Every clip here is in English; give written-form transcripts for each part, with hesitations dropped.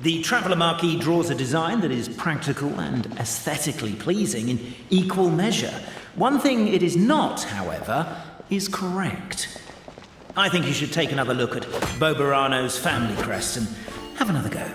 The Traveller Marquee draws a design that is practical and aesthetically pleasing in equal measure. One thing it is not, however, is correct. I think you should take another look at Bobarano's family crest and have another go.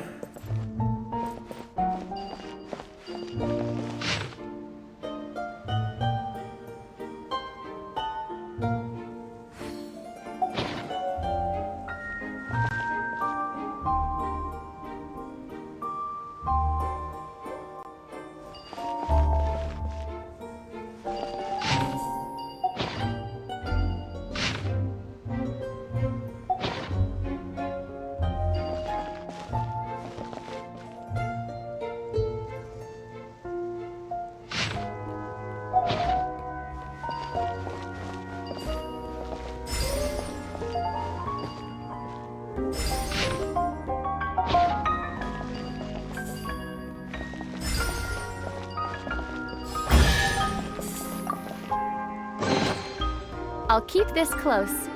I'll keep this close.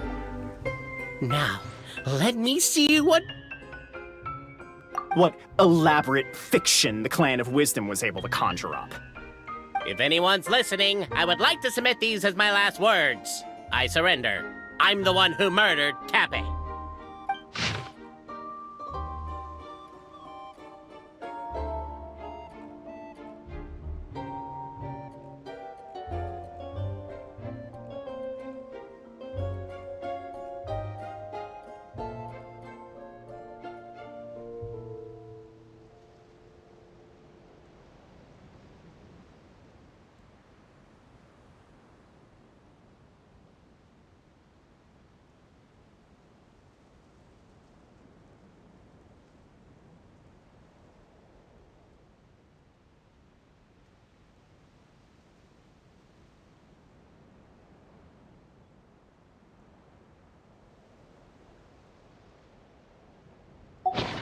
Now, let me see what elaborate fiction the Clan of Wisdom was able to conjure up. If anyone's listening, I would like to submit these as my last words. I surrender. I'm the one who murdered Tappy.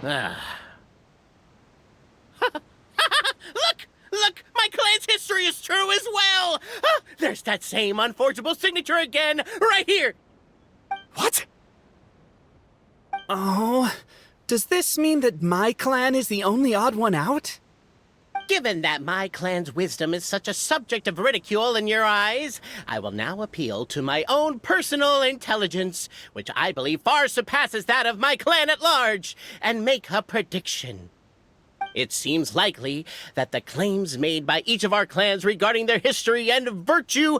Look! My clan's history is true as well! There's that same unforgeable signature again, right here! What? Oh, does this mean that my clan is the only odd one out? Given that my clan's wisdom is such a subject of ridicule in your eyes, I will now appeal to my own personal intelligence, which I believe far surpasses that of my clan at large, and make a prediction. It seems likely that the claims made by each of our clans regarding their history and virtue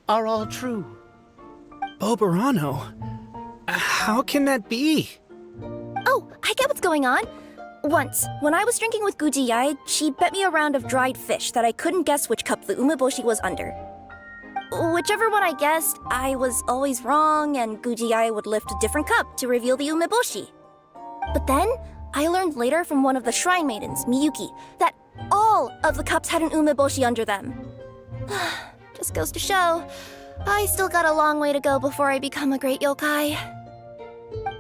are all true. Bobarano? How can that be? Oh, I get what's going on. Once, when I was drinking with Gujiyai, she bet me a round of dried fish that I couldn't guess which cup the umeboshi was under. Whichever one I guessed, I was always wrong, and Gujiyai would lift a different cup to reveal the umeboshi. But then, I learned later from one of the shrine maidens, Miyuki, that all of the cups had an umeboshi under them. Just goes to show, I still got a long way to go before I become a great yokai.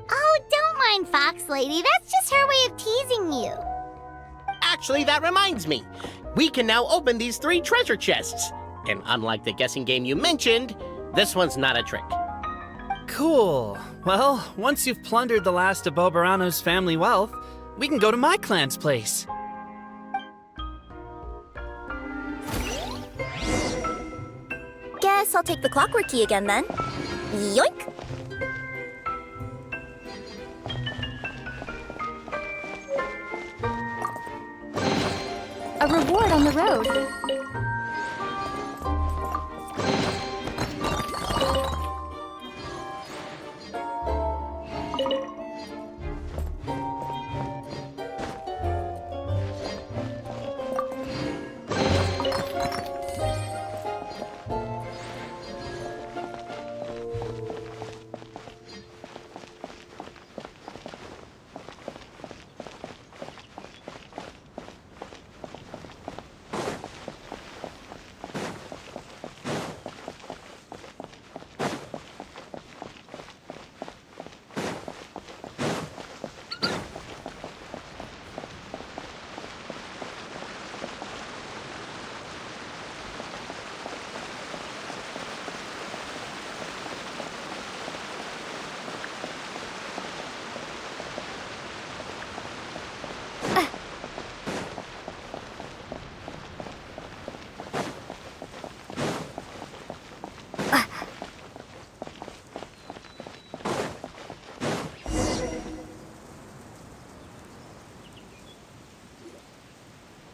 Oh, don't mind Fox Lady. That's just her way of teasing you. Actually, that reminds me. We can now open these 3 treasure chests. And unlike the guessing game you mentioned, this one's not a trick. Cool. Well, once you've plundered the last of Bobarano's family wealth, we can go to my clan's place. Guess I'll take the clockwork key again then. Yoink! A reward on the road.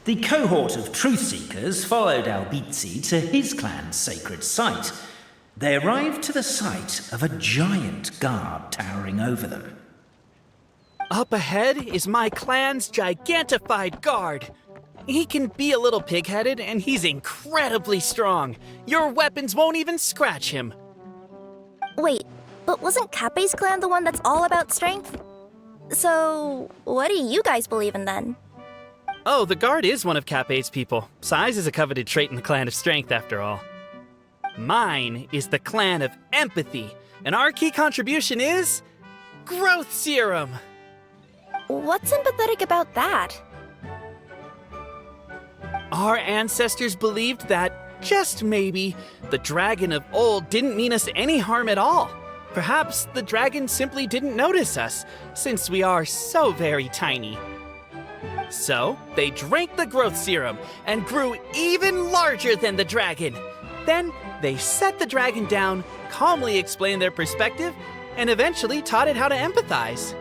The cohort of truth seekers followed Albizzi to his clan's sacred site. They arrived to the site of a giant guard towering over them. Up ahead is my clan's gigantified guard. He can be a little pig-headed, and he's incredibly strong. Your weapons won't even scratch him. Wait, but wasn't Kappe's clan the one that's all about strength? So, what do you guys believe in then? Oh, the guard is one of Kappe's people. Size is a coveted trait in the clan of strength, after all. Mine is the clan of empathy, and our key contribution is growth serum. What's empathetic about that? Our ancestors believed that, just maybe, the dragon of old didn't mean us any harm at all. Perhaps the dragon simply didn't notice us, since we are so very tiny. So, they drank the growth serum and grew even larger than the dragon. Then, they set the dragon down, calmly explained their perspective, and eventually taught it how to empathize.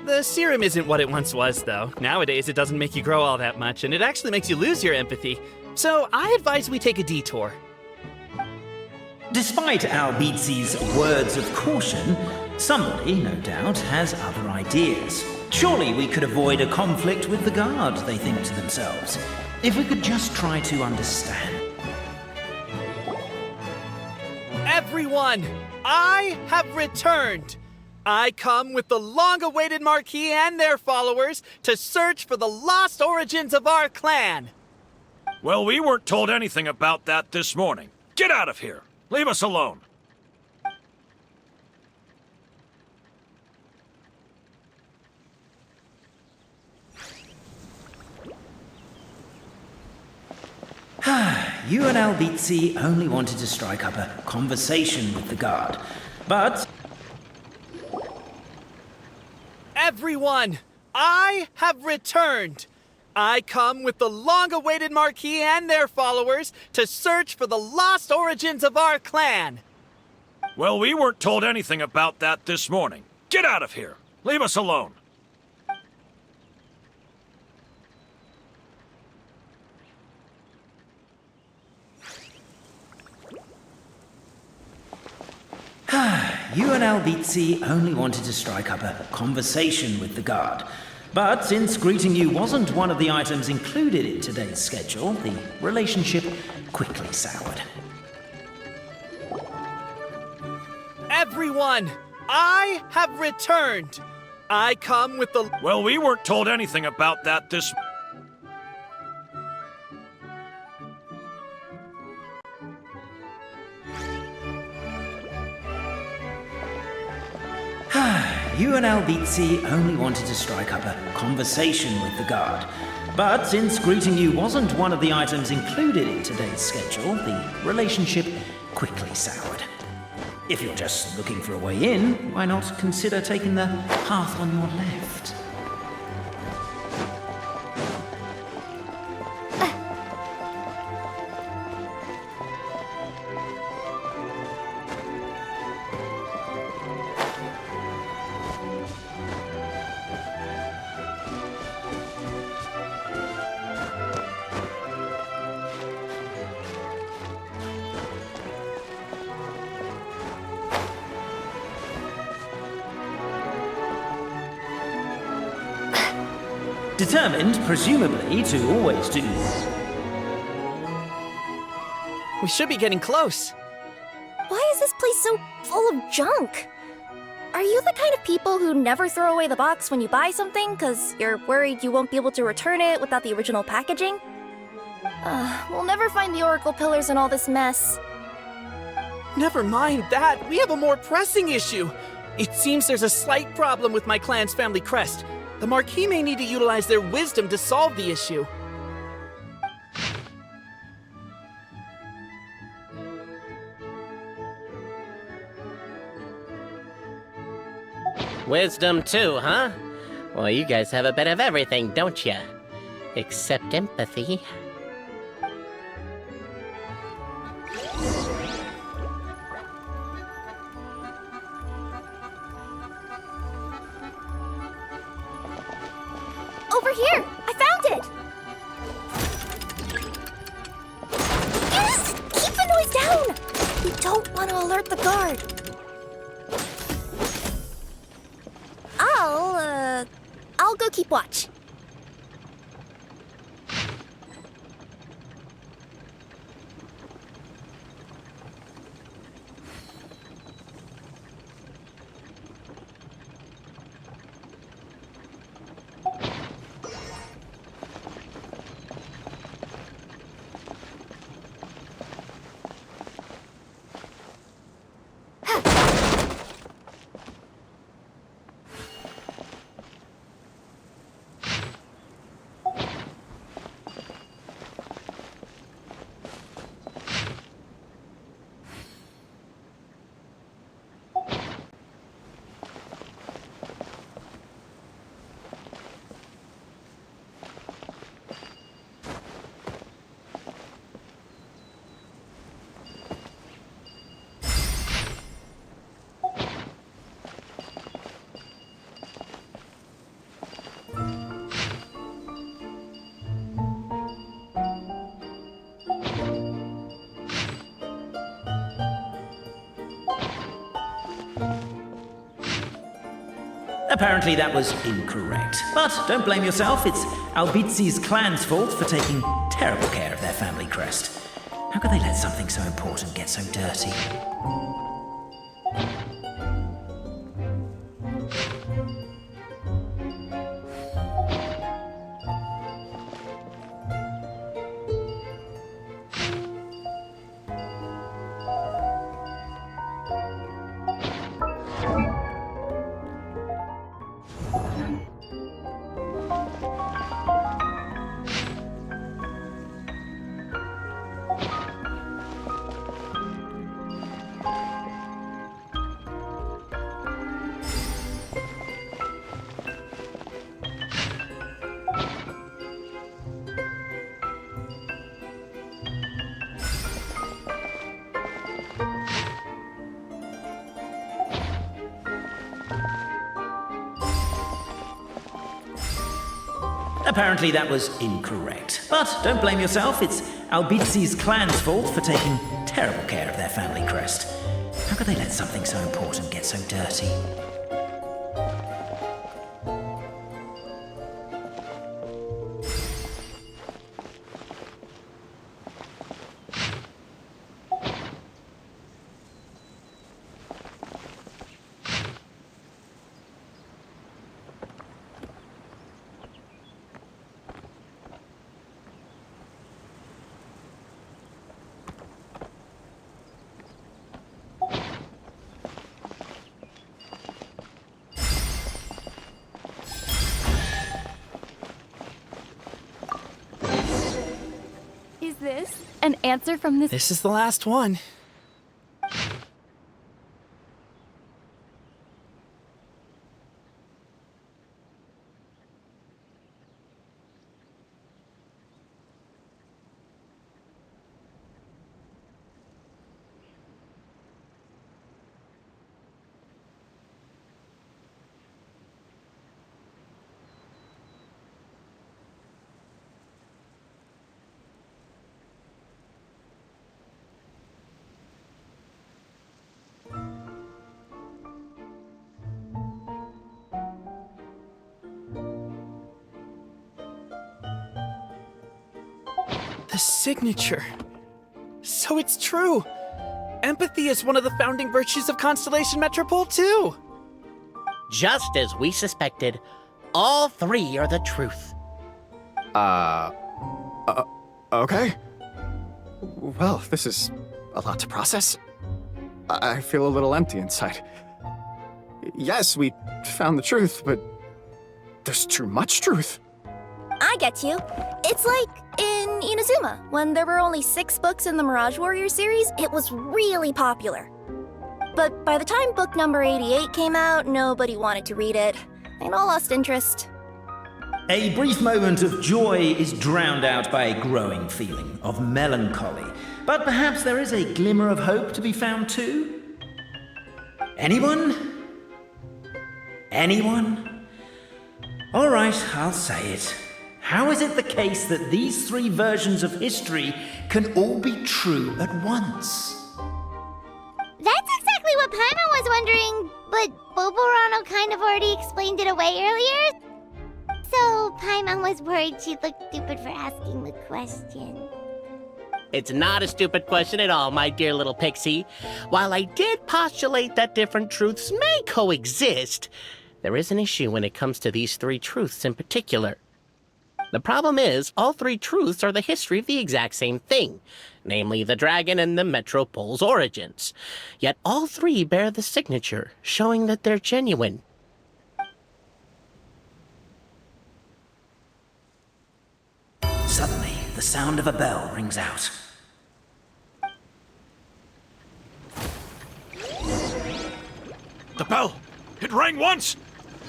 The serum isn't what it once was, though. Nowadays, it doesn't make you grow all that much, and it actually makes you lose your empathy. So, I advise we take a detour. Despite Albizzi's words of caution, somebody, no doubt, has other ideas. Surely we could avoid a conflict with the guard, they think to themselves, if we could just try to understand. Everyone, I have returned. I come with the long-awaited Marquis and their followers to search for the lost origins of our clan. Well, we weren't told anything about that this morning. Get out of here. Leave us alone. You and Albizzi only wanted to strike up a conversation with the guard, but... Everyone, I have returned. I come with the long-awaited Marquis and their followers to search for the lost origins of our clan. Well, we weren't told anything about that this morning. Get out of here. Leave us alone. You and Albizzi only wanted to strike up a conversation with the guard. But since greeting you wasn't one of the items included in today's schedule, the relationship quickly soured. Everyone, I have returned. I come with the... Well, we weren't told anything about that this... You and Albizzi only wanted to strike up a conversation with the guard. But since greeting you wasn't one of the items included in today's schedule, the relationship quickly soured. If you're just looking for a way in, why not consider taking the path on your left? Determined, presumably, to always do... We should be getting close. Why is this place so full of junk? Are you the kind of people who never throw away the box when you buy something because you're worried you won't be able to return it without the original packaging? We'll never find the Oracle Pillars in all this mess. Never mind that. We have a more pressing issue. It seems there's a slight problem with my clan's family crest. The Marquis may need to utilize their wisdom to solve the issue. Wisdom too, huh? Well, you guys have a bit of everything, don't you? Except empathy. Over here! I found it! Yes! Keep the noise down! We don't want to alert the guard. I'll go keep watch. Apparently that was incorrect. But don't blame yourself, it's Albizi's clan's fault for taking terrible care of their family crest. How could they let something so important get so dirty? Apparently that was incorrect. But don't blame yourself, it's Albizi's clan's fault for taking terrible care of their family crest. How could they let something so important get so dirty? Is this an answer from this? This is the last one. The signature. So it's true. Empathy is one of the founding virtues of Constellation Metropole, too. Just as we suspected, all three are the truth. Okay. Well, this is a lot to process. I feel a little empty inside. Yes, we found the truth, but there's too much truth. I get you. It's like in Inazuma, when there were only 6 books in the Mirage Warrior series, it was really popular. But by the time book number 88 came out, nobody wanted to read it. They all lost interest. A brief moment of joy is drowned out by a growing feeling of melancholy. But perhaps there is a glimmer of hope to be found too? Anyone? Anyone? All right, I'll say it. How is it the case that these three versions of history can all be true at once? That's exactly what Paimon was wondering, but Boborano kind of already explained it away earlier. So Paimon was worried she'd look stupid for asking the question. It's not a stupid question at all, my dear little pixie. While I did postulate that different truths may coexist, there is an issue when it comes to these three truths in particular. The problem is, all three truths are the history of the exact same thing, namely the dragon and the Metropole's origins. Yet all three bear the signature, showing that they're genuine. Suddenly, the sound of a bell rings out. The bell! It rang once!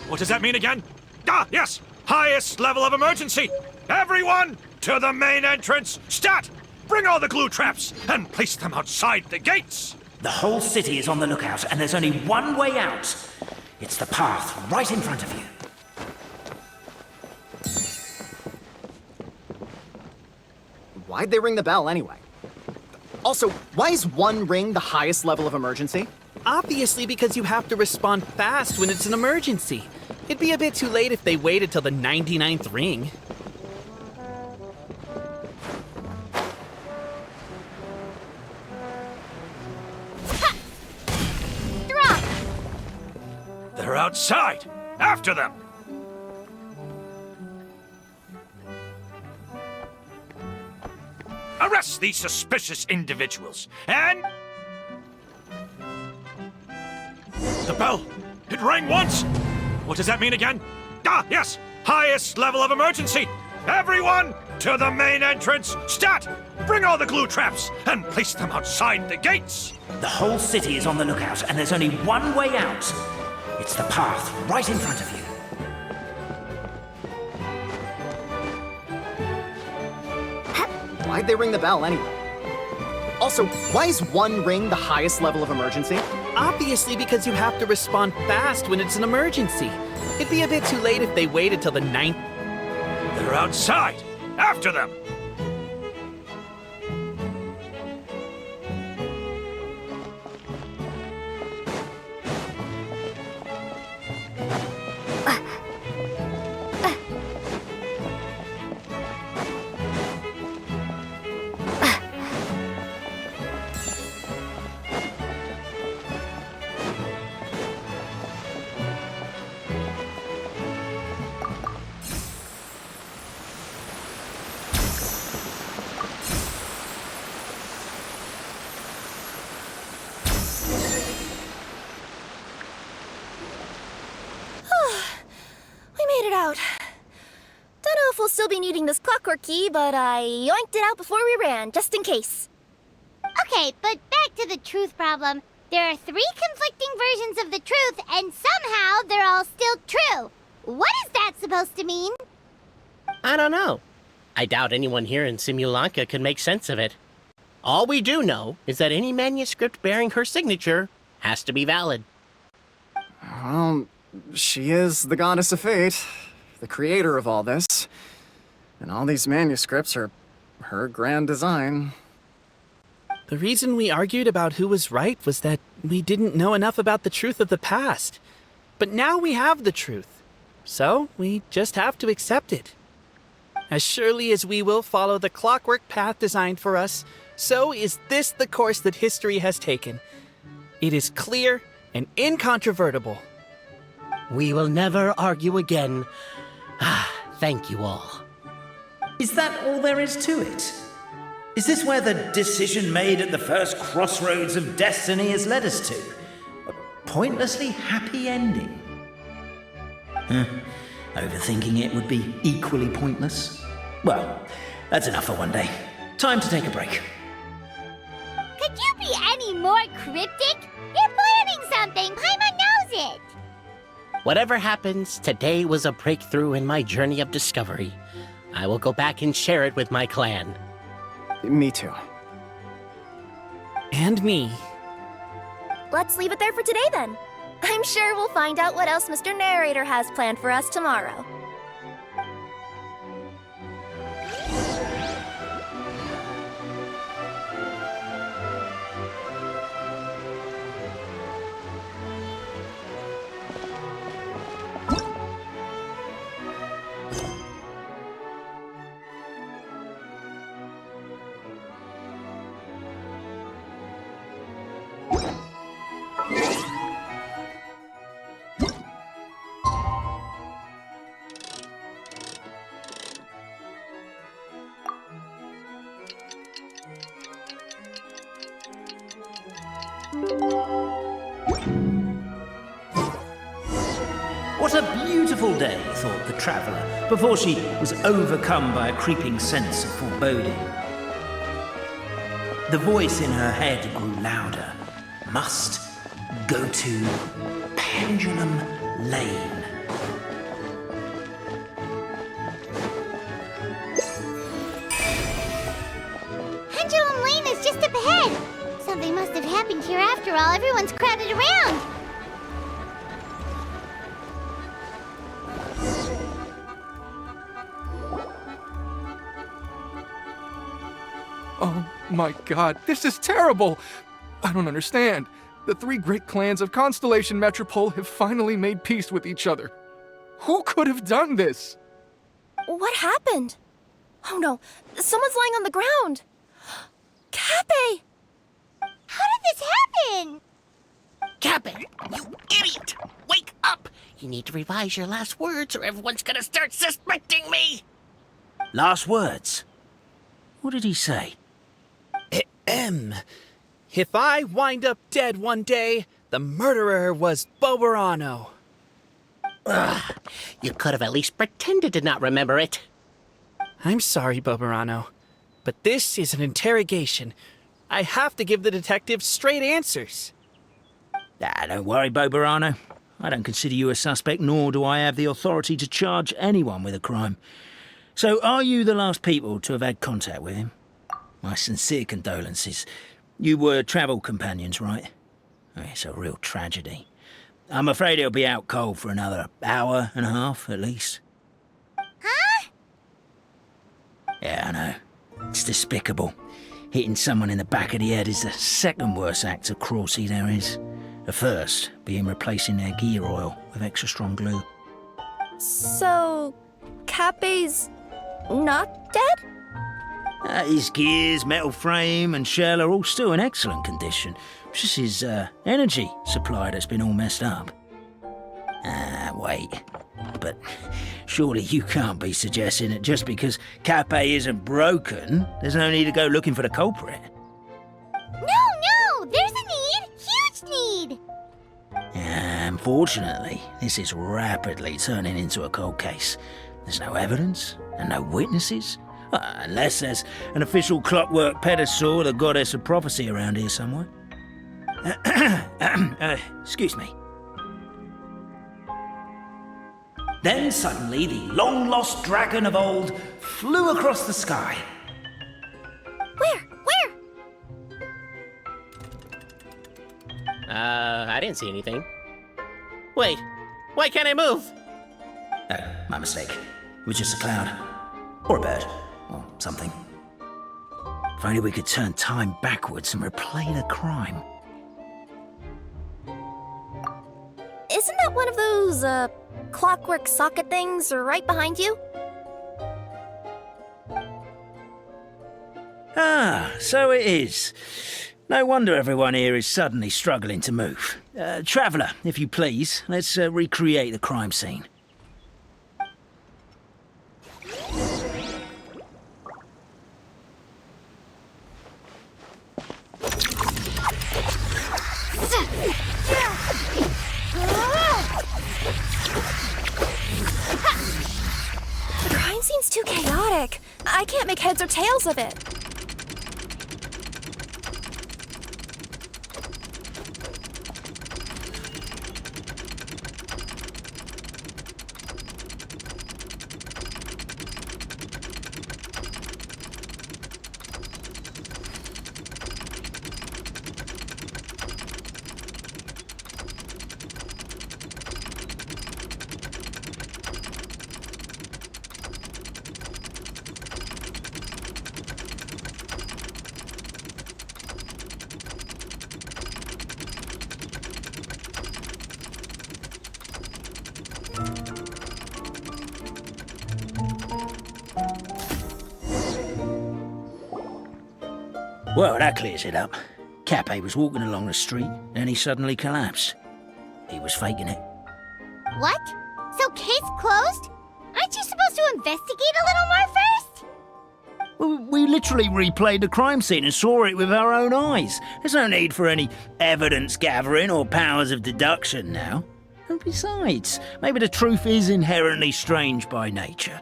What does that mean again? Ah, yes! Highest level of emergency! Everyone, to the main entrance! Stat! Bring all the glue traps and place them outside the gates! The whole city is on the lookout, and there's only one way out. It's the path right in front of you. Why'd they ring the bell anyway? Also, why is one ring the highest level of emergency? Obviously because you have to respond fast when it's an emergency. It'd be a bit too late if they waited till the 99th ring. Drop! They're outside! After them! Arrest these suspicious individuals, and... The bell! It rang once! What does that mean again? Ah, yes! Highest level of emergency! Everyone, to the main entrance! Stat! Bring all the glue traps and place them outside the gates! The whole city is on the lookout, and there's only one way out. It's the path right in front of you. Why'd they ring the bell anyway? Also, why is one ring the highest level of emergency? Obviously because you have to respond fast when it's an emergency. It'd be a bit too late if they waited till the 9th. They're outside! After them! Out. Don't know if we'll still be needing this clockwork key, but I yoinked it out before we ran, just in case. Okay, but back to the truth problem. There are three conflicting versions of the truth, and somehow they're all still true. What is that supposed to mean? I don't know. I doubt anyone here in Simulanka could make sense of it. All we do know is that any manuscript bearing her signature has to be valid. Well, she is the goddess of fate, the creator of all this. And all these manuscripts are her grand design. The reason we argued about who was right was that we didn't know enough about the truth of the past. But now we have the truth. So we just have to accept it. As surely as we will follow the clockwork path designed for us, so is this the course that history has taken. It is clear and incontrovertible. We will never argue again. Thank you all. Is that all there is to it? Is this where the decision made at the first crossroads of destiny has led us to? A pointlessly happy ending? Overthinking it would be equally pointless. Well, that's enough for one day. Time to take a break. Could you be any more cryptic? You're planning something. Paimon knows it. Whatever happens, today was a breakthrough in my journey of discovery. I will go back and share it with my clan. Me too. And me. Let's leave it there for today then. I'm sure we'll find out what else Mr. Narrator has planned for us tomorrow. What a beautiful day, thought the traveller, before she was overcome by a creeping sense of foreboding. The voice in her head grew louder. Must go to Pendulum Lane. Pendulum Lane is just up ahead. Something must have happened here after all. Everyone's crowded around. Oh my god, this is terrible! I don't understand. The three great clans of Constellation Metropole have finally made peace with each other. Who could have done this? What happened? Oh no, someone's lying on the ground. Cappe! How did this happen? Cappe, you idiot! Wake up! You need to revise your last words or everyone's gonna start suspecting me! Last words? What did he say? If I wind up dead one day, the murderer was Boberano. You could have at least pretended to not remember it. I'm sorry, Boberano, but this is an interrogation. I have to give the detective straight answers. Don't worry, Boberano. I don't consider you a suspect, nor do I have the authority to charge anyone with a crime. So, are you the last people to have had contact with him? My sincere condolences. You were travel companions, right? It's a real tragedy. I'm afraid he'll be out cold for another hour and a half, at least. Huh? Yeah, I know. It's despicable. Hitting someone in the back of the head is the second worst act of cruelty there is. The first being replacing their gear oil with extra strong glue. So, Cappe's not dead? His gears, metal frame and shell are all still in excellent condition. It's just his energy supply that's been all messed up. Wait. But surely you can't be suggesting that just because Cappe isn't broken, there's no need to go looking for the culprit. No! There's a need! Huge need! Unfortunately, this is rapidly turning into a cold case. There's no evidence and no witnesses. Unless there's an official clockwork pedestal with a goddess of prophecy around here somewhere. Excuse me. Then suddenly the long-lost dragon of old flew across the sky. Where? I didn't see anything. Wait, why can't I move? Oh, my mistake. It was just a cloud. Or a bird. Or something. If only we could turn time backwards and replay the crime. Isn't that one of those, clockwork socket things right behind you? So it is. No wonder everyone here is suddenly struggling to move. Traveller, if you please, let's recreate the crime scene. The crime scene's too chaotic. I can't make heads or tails of it. Well, that clears it up. Cappe was walking along the street, and he suddenly collapsed. He was faking it. What? So case closed? Aren't you supposed to investigate a little more first? Well, we literally replayed the crime scene and saw it with our own eyes. There's no need for any evidence gathering or powers of deduction now. And besides, maybe the truth is inherently strange by nature.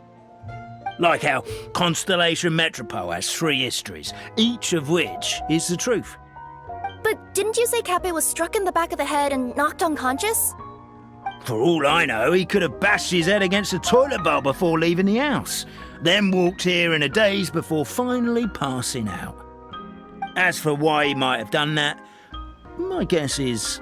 Like how Constellation Metropole has 3 histories, each of which is the truth. But didn't you say Cappe was struck in the back of the head and knocked unconscious? For all I know, he could have bashed his head against a toilet bowl before leaving the house, then walked here in a daze before finally passing out. As for why he might have done that, my guess is...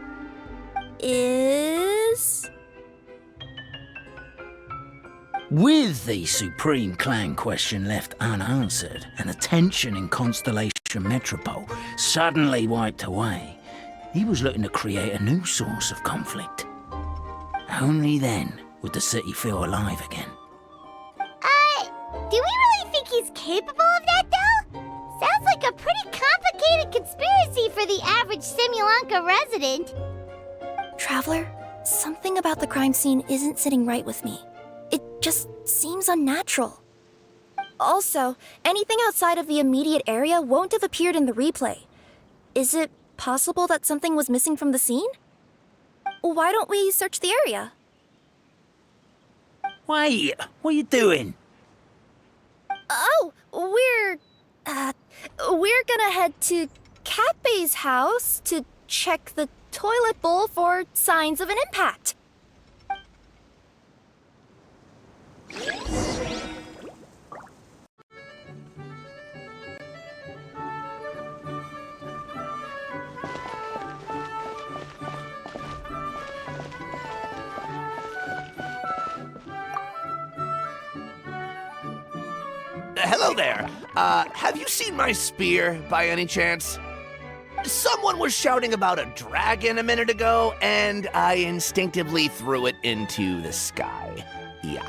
With the Supreme Clan question left unanswered and the tension in Constellation Metropole suddenly wiped away, he was looking to create a new source of conflict. Only then would the city feel alive again. Do we really think he's capable of that, though? Sounds like a pretty complicated conspiracy for the average Simulanka resident. Traveler, something about the crime scene isn't sitting right with me. It just seems unnatural. Also, anything outside of the immediate area won't have appeared in the replay. Is it possible that something was missing from the scene? Why don't we search the area? Wait, what are you doing? Oh, we're gonna head to Cappe's house to check the toilet bowl for signs of an impact. Hello there. Have you seen my spear by any chance? Someone was shouting about a dragon a minute ago, and I instinctively threw it into the sky. Yeah.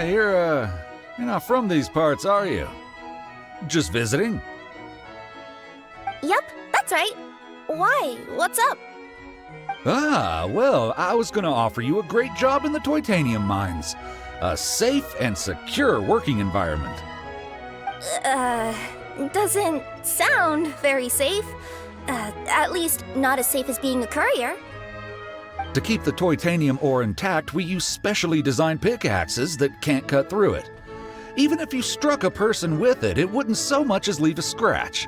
You're not from these parts, are you? Just visiting? Yep, that's right. Why? What's up? Well, I was gonna offer you a great job in the Titanium mines. A safe and secure working environment. Doesn't sound very safe. At least not as safe as being a courier. To keep the Titanium ore intact, we use specially designed pickaxes that can't cut through it. Even if you struck a person with it, it wouldn't so much as leave a scratch.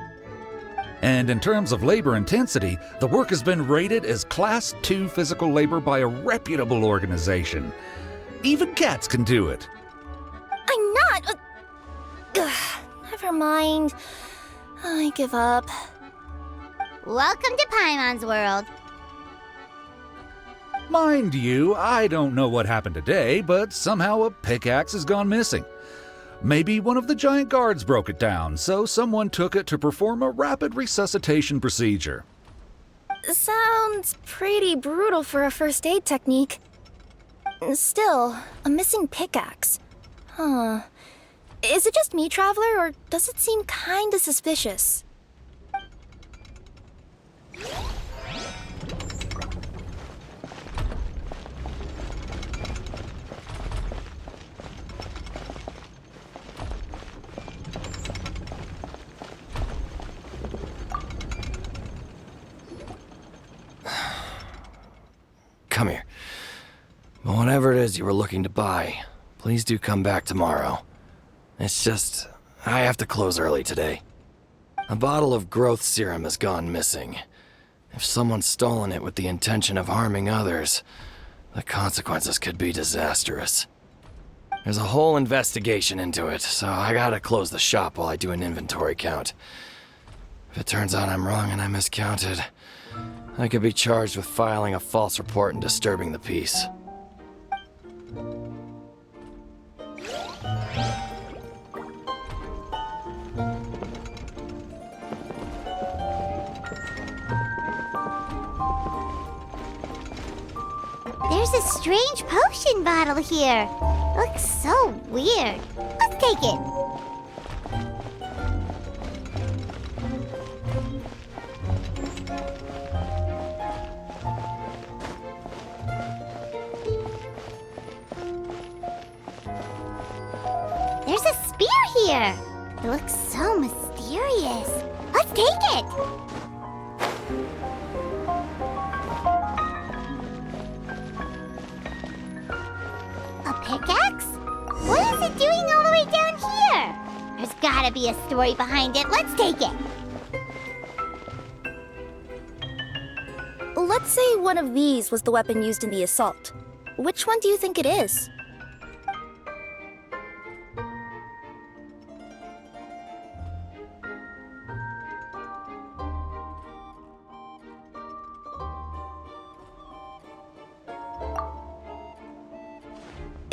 And in terms of labor intensity, the work has been rated as Class 2 physical labor by a reputable organization. Even cats can do it. I'm not... never mind. I give up. Welcome to Paimon's world. Mind you, I don't know what happened today, but somehow a pickaxe has gone missing. Maybe one of the giant guards broke it down, so someone took it to perform a rapid resuscitation procedure. Sounds pretty brutal for a first aid technique. Still, a missing pickaxe. Huh. Is it just me, Traveler, or does it seem kinda suspicious? Come here. Whatever it is you were looking to buy, please do come back tomorrow. It's just, I have to close early today. A bottle of growth serum has gone missing. If someone's stolen it with the intention of harming others, the consequences could be disastrous. There's a whole investigation into it, so I gotta close the shop while I do an inventory count. If it turns out I'm wrong and I miscounted, I could be charged with filing a false report and disturbing the peace. There's a strange potion bottle here. Looks so weird. Let's take it. There's a spear here. It looks so mysterious. Let's take it. A pickaxe? What is it doing all the way down here? There's gotta be a story behind it. Let's take it. Let's say one of these was the weapon used in the assault. Which one do you think it is?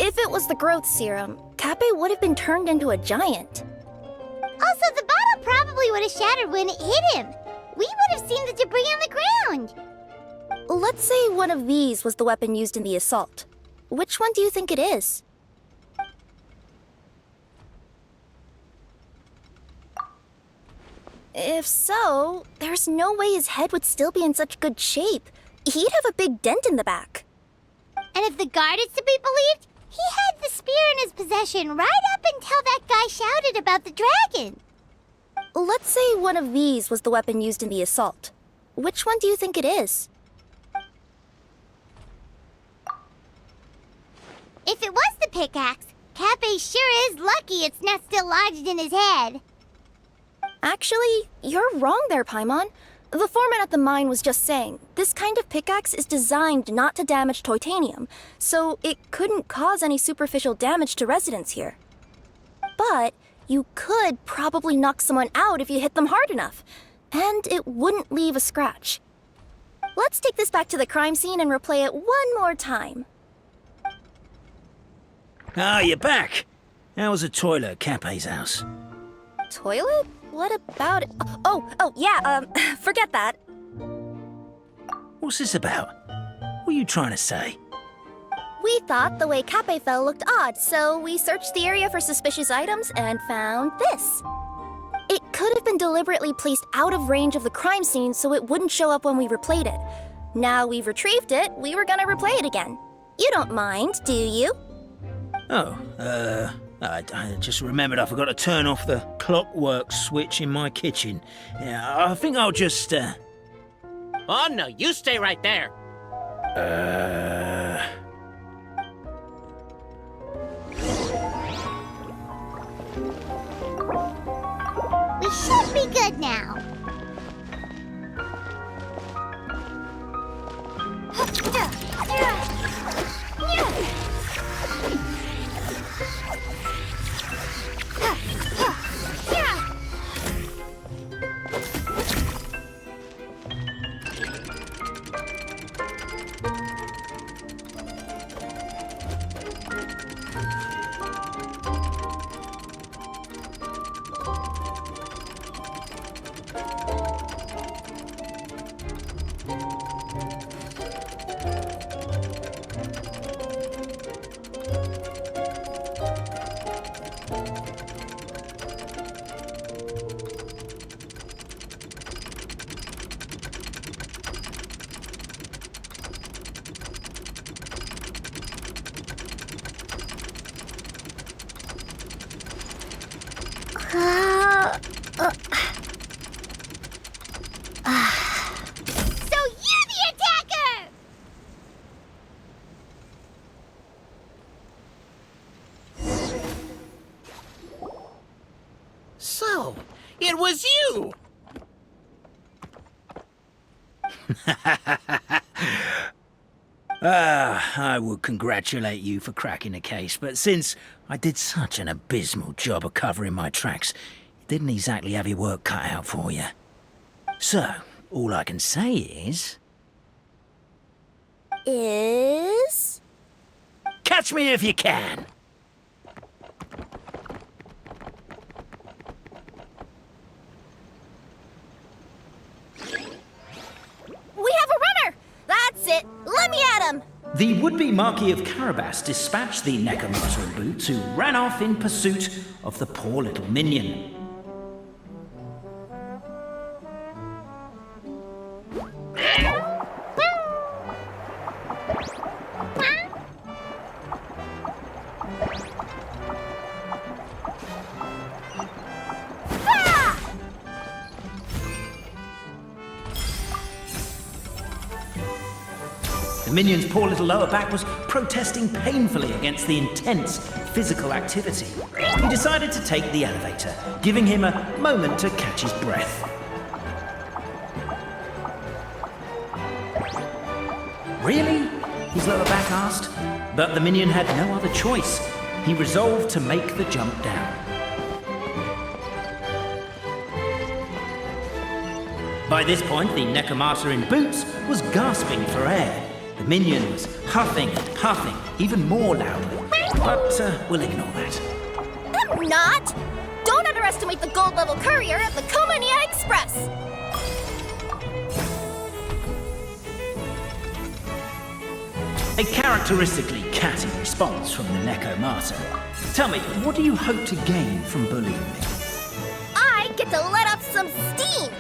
If it was the growth serum, Kappe would have been turned into a giant. Also, the bottle probably would have shattered when it hit him. We would have seen the debris on the ground. Let's say one of these was the weapon used in the assault. Which one do you think it is? If so, there's no way his head would still be in such good shape. He'd have a big dent in the back. And if the guard is to be believed, he had the spear in his possession right up until that guy shouted about the dragon. Let's say one of these was the weapon used in the assault. Which one do you think it is? If it was the pickaxe, Kappe sure is lucky it's not still lodged in his head. Actually, you're wrong there, Paimon. The foreman at the mine was just saying, this kind of pickaxe is designed not to damage titanium, so it couldn't cause any superficial damage to residents here. But you could probably knock someone out if you hit them hard enough, and it wouldn't leave a scratch. Let's take this back to the crime scene and replay it one more time. Ah, you're back. How was the toilet at Kappe's house? Toilet? What about it? Yeah, forget that. What's this about? What are you trying to say? We thought the way Kappe fell looked odd, so we searched the area for suspicious items and found this. It could have been deliberately placed out of range of the crime scene so it wouldn't show up when we replayed it. Now we've retrieved it, we were gonna replay it again. You don't mind, do you? I just remembered I forgot to turn off the clockwork switch in my kitchen. Yeah, I think I'll just, Oh, no, you stay right there. We should be good now. So you're the attacker! So, it was you! I would congratulate you for cracking the case, but since I did such an abysmal job of covering my tracks, you didn't exactly have your work cut out for you. So, all I can say is... Catch me if you can! We have a runner! That's it! Let me at him! The would-be Marquis of Carabas dispatched the Necromancer in boots, who ran off in pursuit of the poor little minion. The minion's poor little lower back was protesting painfully against the intense physical activity. He decided to take the elevator, giving him a moment to catch his breath. Really? His lower back asked. But the minion had no other choice. He resolved to make the jump down. By this point, the Necromancer in boots was gasping for air. The minion was huffing and puffing, even more loudly. But we'll ignore that. I'm not! Don't underestimate the gold-level courier at the Komania Express! A characteristically catty response from the Necromancer. Tell me, what do you hope to gain from bullying me? I get to let off some steam!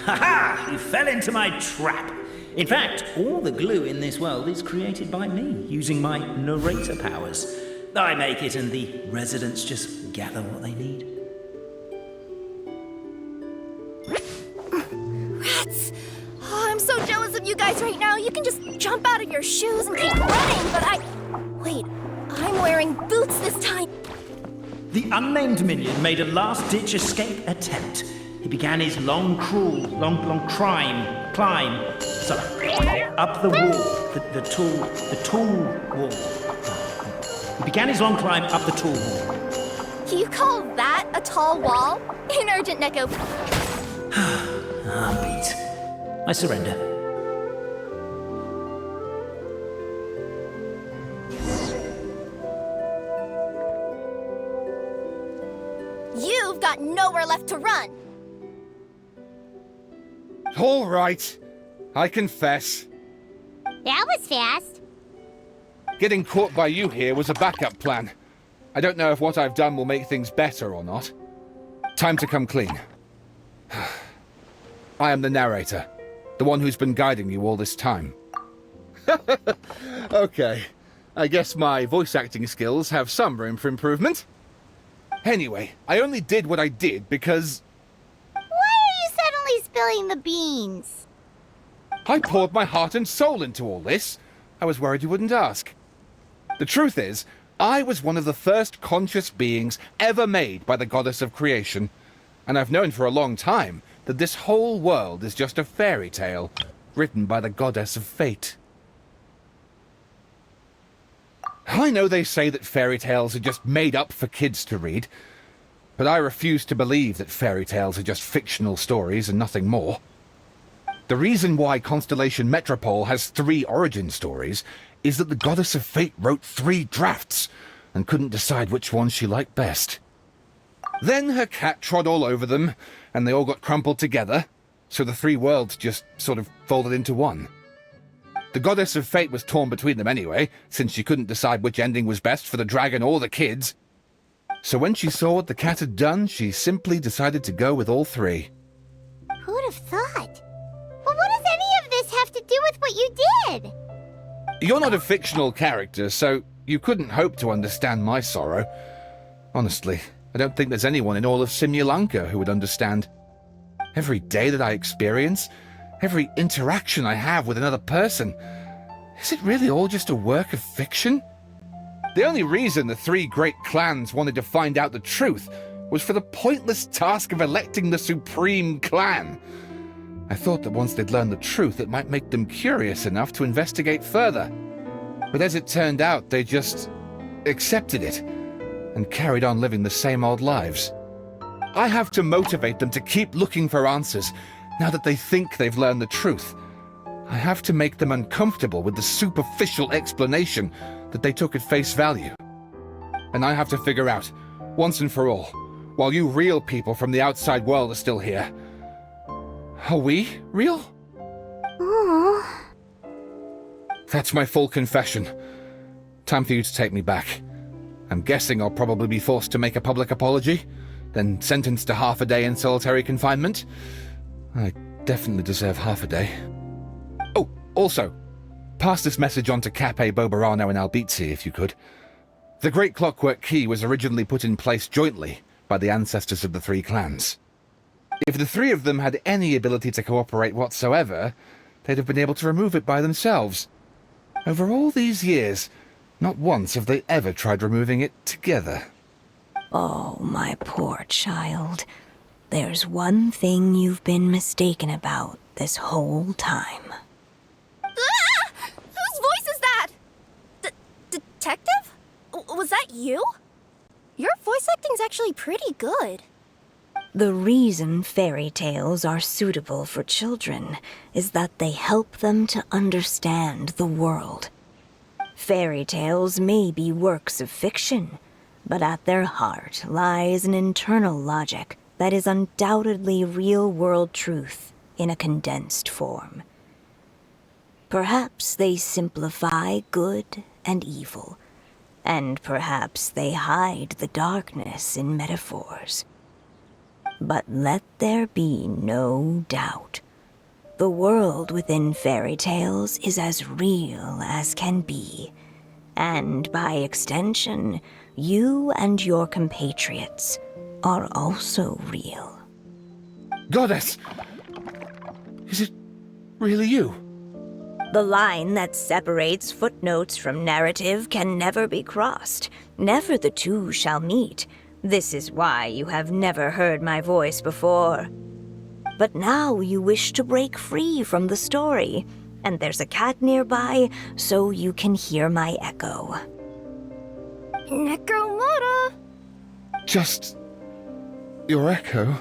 Ha-ha! You fell into my trap. In fact, all the glue in this world is created by me, using my narrator powers. I make it and the residents just gather what they need. Rats! Oh, I'm so jealous of you guys right now. You can just jump out of your shoes and keep running, but Wait, I'm wearing boots this time. The unnamed minion made a last-ditch escape attempt. He began his long climb, up the wall, the tall wall. He began his long climb up the tall wall. You call that a tall wall? An urgent Neko. Beat. I surrender. You've got nowhere left to run. All right. I confess. That was fast. Getting caught by you here was a backup plan. I don't know if what I've done will make things better or not. Time to come clean. I am the narrator, the one who's been guiding you all this time. Okay, I guess my voice acting skills have some room for improvement. Anyway, I only did what I did because... Why are you suddenly spilling the beans? I poured my heart and soul into all this. I was worried you wouldn't ask. The truth is, I was one of the first conscious beings ever made by the goddess of creation, and I've known for a long time that this whole world is just a fairy tale written by the goddess of fate. I know they say that fairy tales are just made up for kids to read, but I refuse to believe that fairy tales are just fictional stories and nothing more. The reason why Constellation Metropole has 3 origin stories is that the Goddess of Fate wrote 3 drafts and couldn't decide which one she liked best. Then her cat trod all over them, and they all got crumpled together, so the 3 worlds just sort of folded into one. The Goddess of Fate was torn between them anyway, since she couldn't decide which ending was best for the dragon or the kids. So when she saw what the cat had done, she simply decided to go with all 3. Who'd have thought? But what does any of this have to do with what you did? You're not a fictional character, so you couldn't hope to understand my sorrow. Honestly, I don't think there's anyone in all of Simulanka who would understand. Every day that I experience, every interaction I have with another person, is it really all just a work of fiction? The only reason the three great clans wanted to find out the truth was for the pointless task of electing the supreme clan. I thought that once they'd learned the truth, it might make them curious enough to investigate further. But as it turned out, they just accepted it and carried on living the same old lives. I have to motivate them to keep looking for answers now that they think they've learned the truth. I have to make them uncomfortable with the superficial explanation that they took at face value. And I have to figure out, once and for all, while you real people from the outside world are still here, are we real? Aww. That's my full confession. Time for you to take me back. I'm guessing I'll probably be forced to make a public apology, then sentenced to half a day in solitary confinement. I definitely deserve half a day. Oh, also, pass this message on to Cape, Bobarano, and Albizzi, if you could. The Great Clockwork Key was originally put in place jointly by the ancestors of the three clans. If the three of them had any ability to cooperate whatsoever, they'd have been able to remove it by themselves. Over all these years, not once have they ever tried removing it together. Oh, my poor child. There's one thing you've been mistaken about this whole time. Ah! Whose voice is that? Detective? Was that you? Your voice acting's actually pretty good. The reason fairy tales are suitable for children is that they help them to understand the world. Fairy tales may be works of fiction, but at their heart lies an internal logic that is undoubtedly real-world truth in a condensed form. Perhaps they simplify good and evil, and perhaps they hide the darkness in metaphors. But let there be no doubt. The world within fairy tales is as real as can be. And by extension, you and your compatriots are also real. Goddess! Is it really you? The line that separates footnotes from narrative can never be crossed. Never the two shall meet. This is why you have never heard my voice before. But now you wish to break free from the story, and there's a cat nearby, so you can hear my echo. Necromora! Just your echo?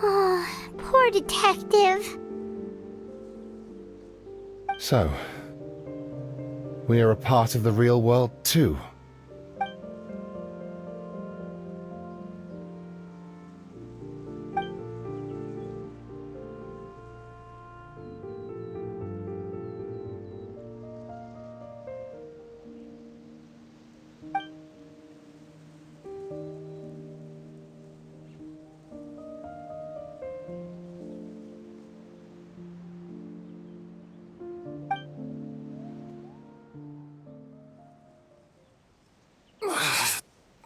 Oh, poor detective. So, we are a part of the real world too.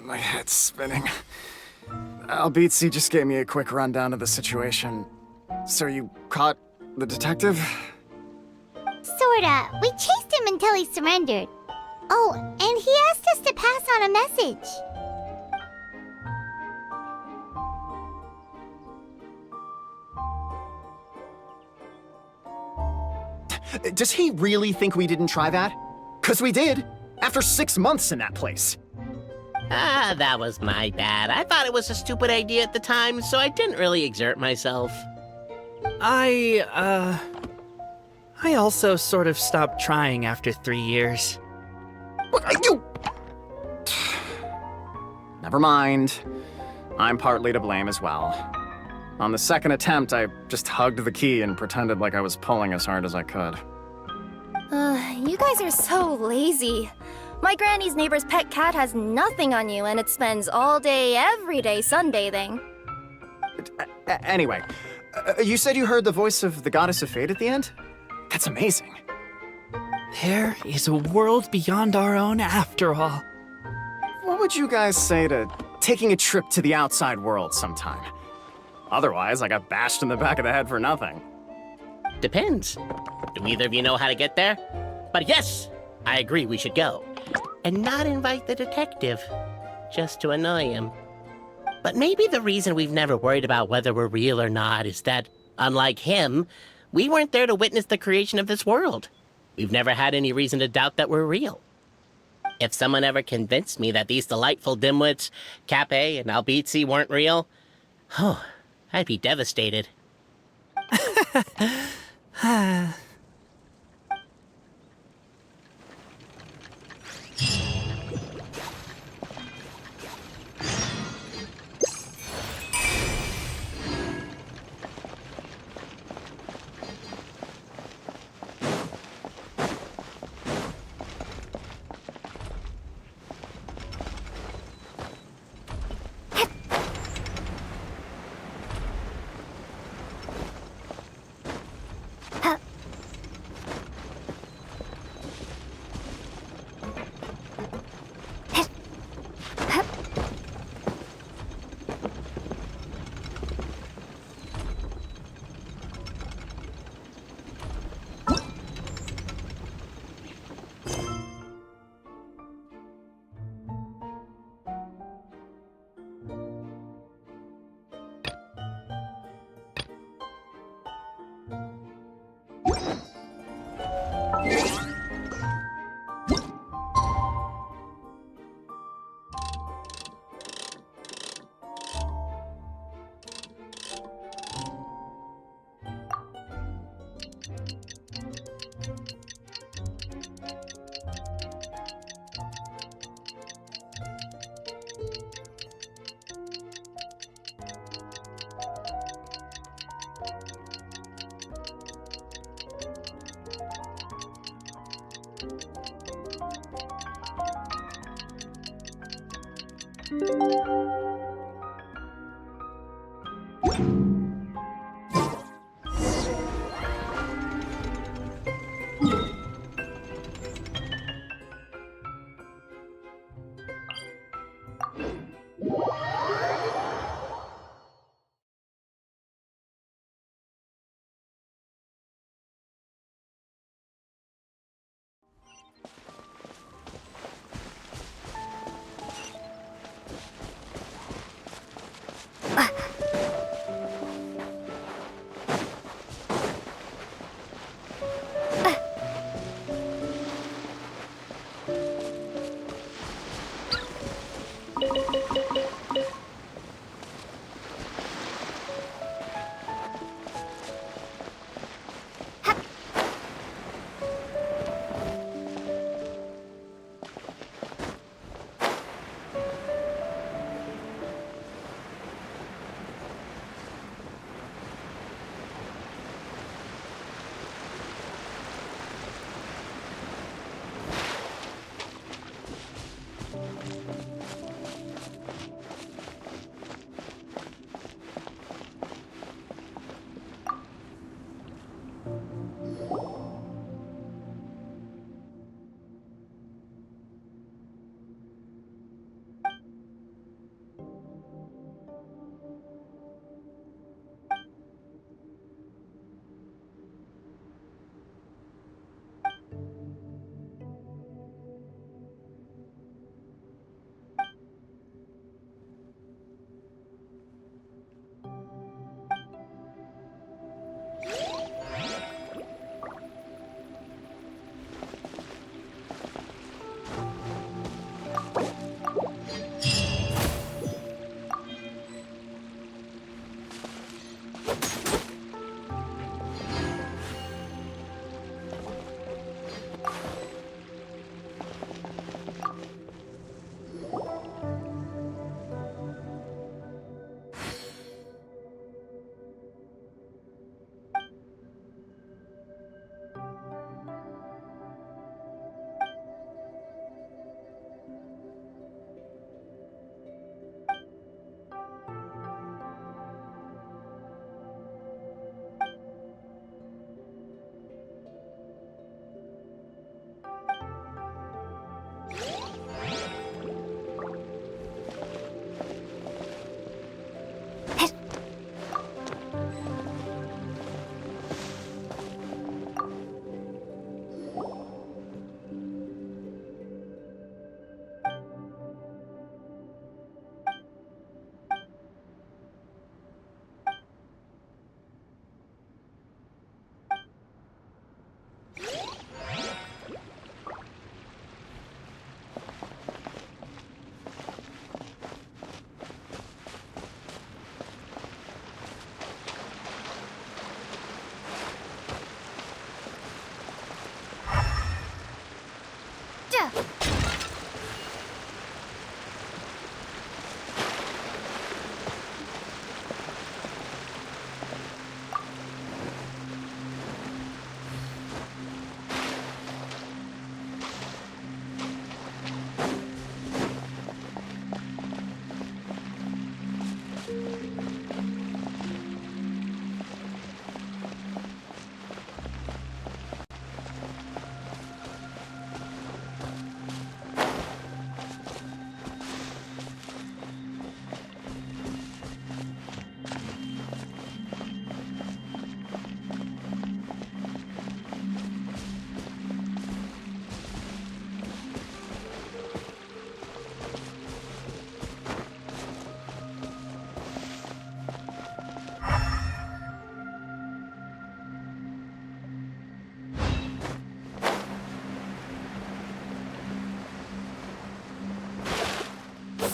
My head's spinning. Albizzi just gave me a quick rundown of the situation. So you caught the detective? Sorta. We chased him until he surrendered. Oh, and he asked us to pass on a message. Does he really think we didn't try that? 'Cause we did, after 6 months in that place. Ah, that was my bad. I thought it was a stupid idea at the time, so I didn't really exert myself. I also sort of stopped trying after 3 years. You... Never mind. I'm partly to blame as well. On the second attempt, I just hugged the key and pretended like I was pulling as hard as I could. You guys are so lazy. My granny's neighbor's pet cat has nothing on you, and it spends all day, every day sunbathing. Anyway, you said you heard the voice of the Goddess of Fate at the end? That's amazing. There is a world beyond our own after all. What would you guys say to taking a trip to the outside world sometime? Otherwise, I got bashed in the back of the head for nothing. Depends. Do either of you know how to get there? But yes, I agree we should go. And not invite the detective, just to annoy him. But maybe the reason we've never worried about whether we're real or not is that, unlike him, we weren't there to witness the creation of this world. We've never had any reason to doubt that we're real. If someone ever convinced me that these delightful dimwits, Cape and Albizzi, weren't real, oh, I'd be devastated.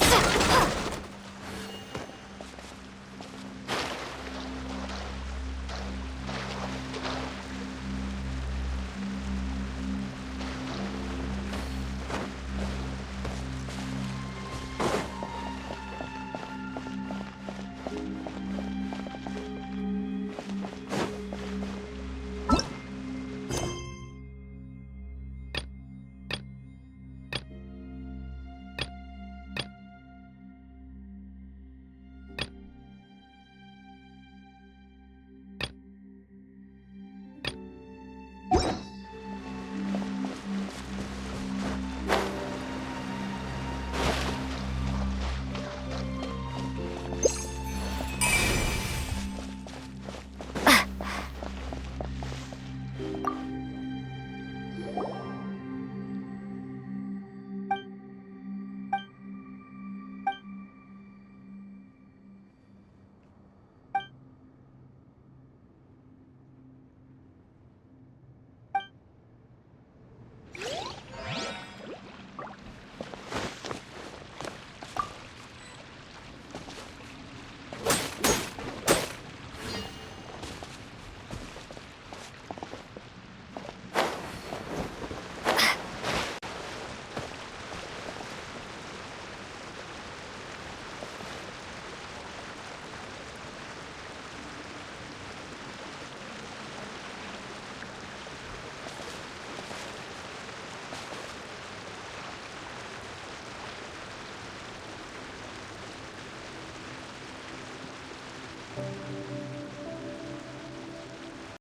Ugh.